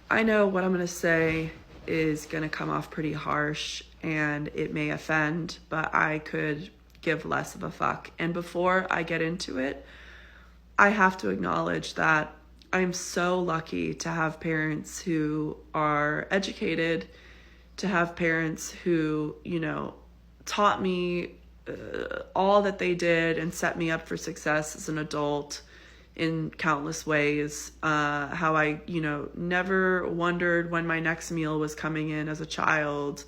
I know what I'm going to say is going to come off pretty harsh and it may offend, but I could give less of a fuck. And before I get into it, I have to acknowledge that I'm so lucky to have parents who are educated, to have parents who, taught me all that they did and set me up for success as an adult in countless ways. How I, never wondered when my next meal was coming in as a child.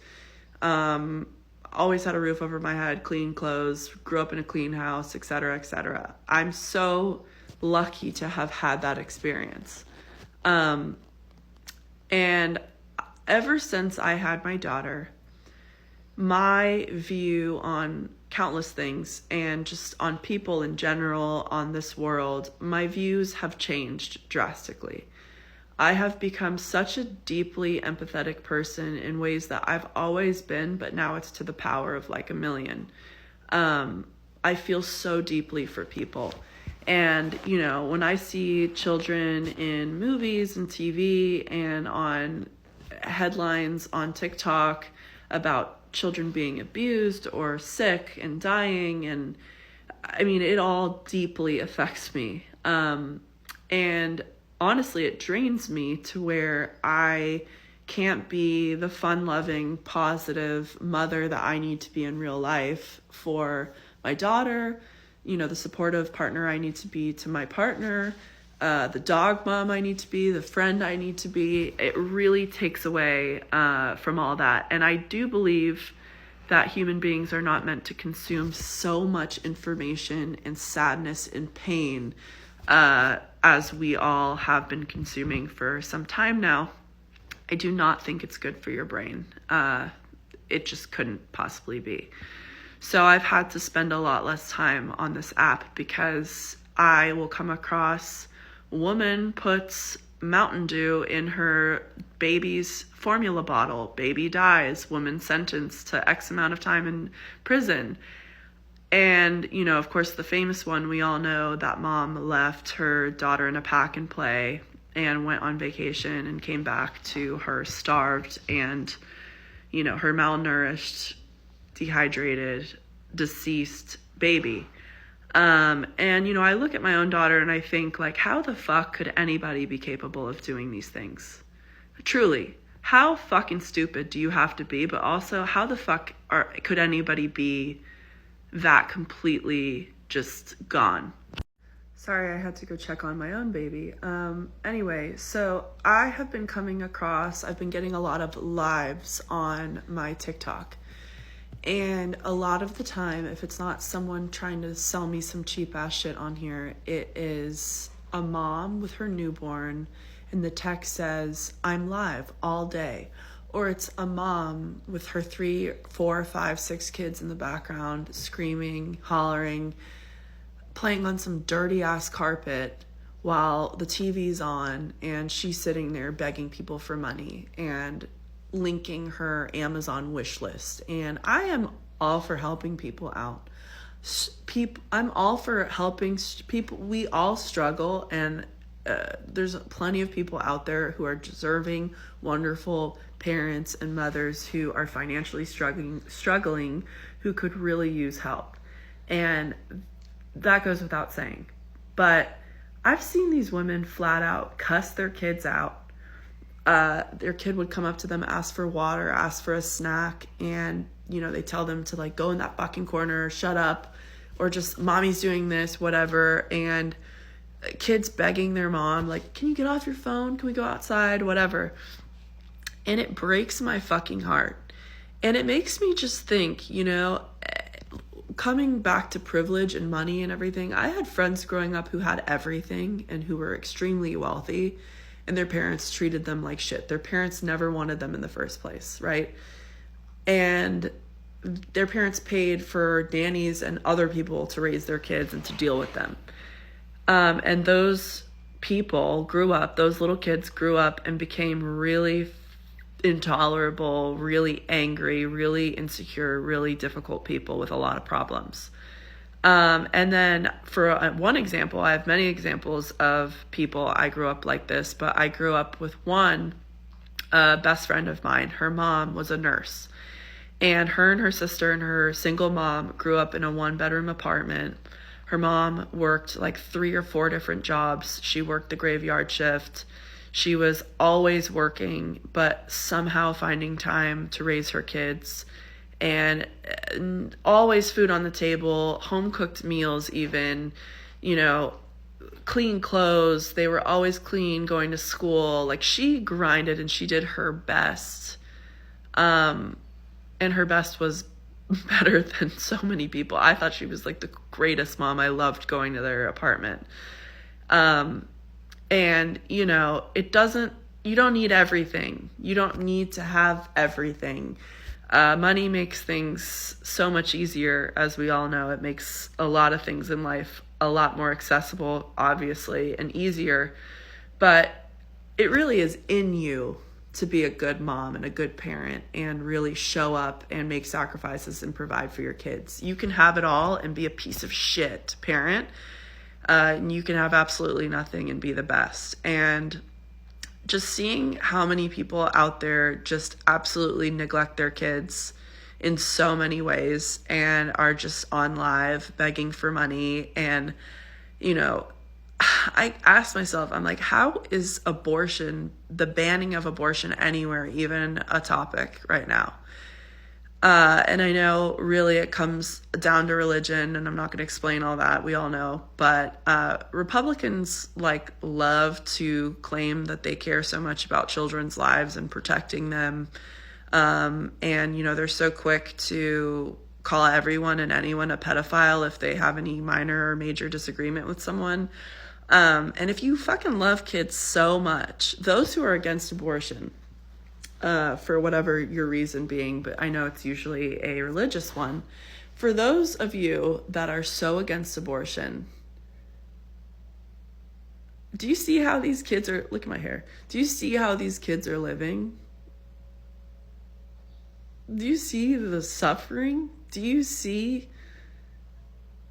Always had a roof over my head, clean clothes, grew up in a clean house, etc., etc. I'm so lucky to have had that experience. And ever since I had my daughter, my view on countless things and just on people in general, on this world, my views have changed drastically. I have become such a deeply empathetic person in ways that I've always been, but now it's to the power of like a million. I feel so deeply for people. And, when I see children in movies and TV and on headlines on TikTok about children being abused or sick and dying, and it all deeply affects me. And honestly, it drains me to where I can't be the fun-loving, positive mother that I need to be in real life for my daughter, the supportive partner I need to be to my partner, the dog mom I need to be, the friend I need to be. It really takes away from all that. And I do believe that human beings are not meant to consume so much information and sadness and pain as we all have been consuming for some time now. I do not think it's good for your brain. It just couldn't possibly be. So I've had to spend a lot less time on this app because I will come across a woman puts Mountain Dew in her baby's formula bottle. Baby dies. Woman sentenced to X amount of time in prison. And, of course, the famous one, we all know that mom left her daughter in a pack and play and went on vacation and came back to her starved and, her malnourished, dehydrated, deceased baby. And, I look at my own daughter and I think, like, how the fuck could anybody be capable of doing these things? Truly, how fucking stupid do you have to be? But also, how the fuck could anybody be that completely just gone? Sorry, I had to go check on my own baby. Anyway, so I've been getting a lot of lives on my TikTok. And a lot of the time, if it's not someone trying to sell me some cheap ass shit on here, it is a mom with her newborn and the text says, "I'm live all day." Or it's a mom with her 3, 4, 5, 6 kids in the background, screaming, hollering, playing on some dirty ass carpet while the TV's on and she's sitting there begging people for money and linking her Amazon wish list. And I am all for helping people out. I'm all for helping people. We all struggle, and there's plenty of people out there who are deserving, wonderful parents and mothers who are financially struggling, who could really use help. And that goes without saying. But I've seen these women flat out cuss their kids out. Their kid would come up to them, ask for water, ask for a snack, and, they tell them to, like, go in that fucking corner, shut up, or just, mommy's doing this, whatever. And kids begging their mom, like, can you get off your phone? Can we go outside? Whatever. And it breaks my fucking heart. And it makes me just think, coming back to privilege and money and everything, I had friends growing up who had everything and who were extremely wealthy, and their parents treated them like shit. Their parents never wanted them in the first place, right? And their parents paid for nannies and other people to raise their kids and to deal with them. And those those little kids grew up and became really intolerable, really angry, really insecure, really difficult people with a lot of problems. And then for one example, I have many examples of people I grew up like this, but I grew up with one A best friend of mine, her mom was a nurse. And her sister and her single mom grew up in a 1-bedroom apartment. Her mom worked like 3 or 4 different jobs. She worked the graveyard shift. She was always working, but somehow finding time to raise her kids. And always food on the table, home cooked meals, even, you know, clean clothes. They were always clean, going to school. Like, she grinded and she did her best. And her best was better than so many people. I thought she was like the greatest mom. I loved going to their apartment. And, you know, you don't need everything. You don't need to have everything. Money makes things so much easier, as we all know. It makes a lot of things in life a lot more accessible, obviously, and easier. But it really is in you to be a good mom and a good parent and really show up and make sacrifices and provide for your kids. You can have it all and be a piece of shit parent. And you can have absolutely nothing and be the best. And just seeing how many people out there just absolutely neglect their kids in so many ways and are just on live begging for money. And, you know, I asked myself, I'm like, how is abortion, the banning of abortion anywhere, even a topic right now? And I know really it comes down to religion, and I'm not going to explain all that. We all know. But Republicans love to claim that they care so much about children's lives and protecting them. And, you know, they're so quick to call everyone and anyone a pedophile if they have any minor or major disagreement with someone. And if you fucking love kids so much, those who are against abortion, for whatever your reason being, but I know it's usually a religious one. For those of you that are so against abortion, do you see how these kids are, look at my hair. Do you see how these kids are living? Do you see the suffering? Do you see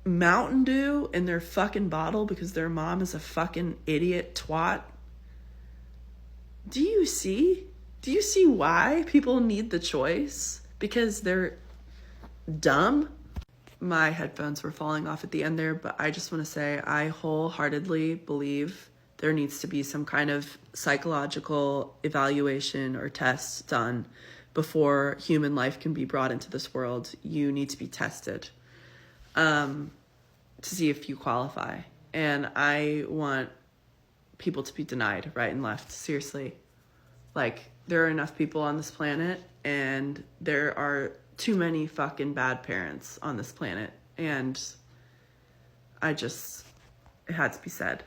Mountain Dew in their fucking bottle because their mom is a fucking idiot twat? Do you see? Do you see why people need the choice? Because they're dumb? My headphones were falling off at the end there, but I just want to say I wholeheartedly believe there needs to be some kind of psychological evaluation or test done before human life can be brought into this world. You need to be tested to see if you qualify. And I want people to be denied right and left. Seriously. There are enough people on this planet, and there are too many fucking bad parents on this planet. And it had to be said.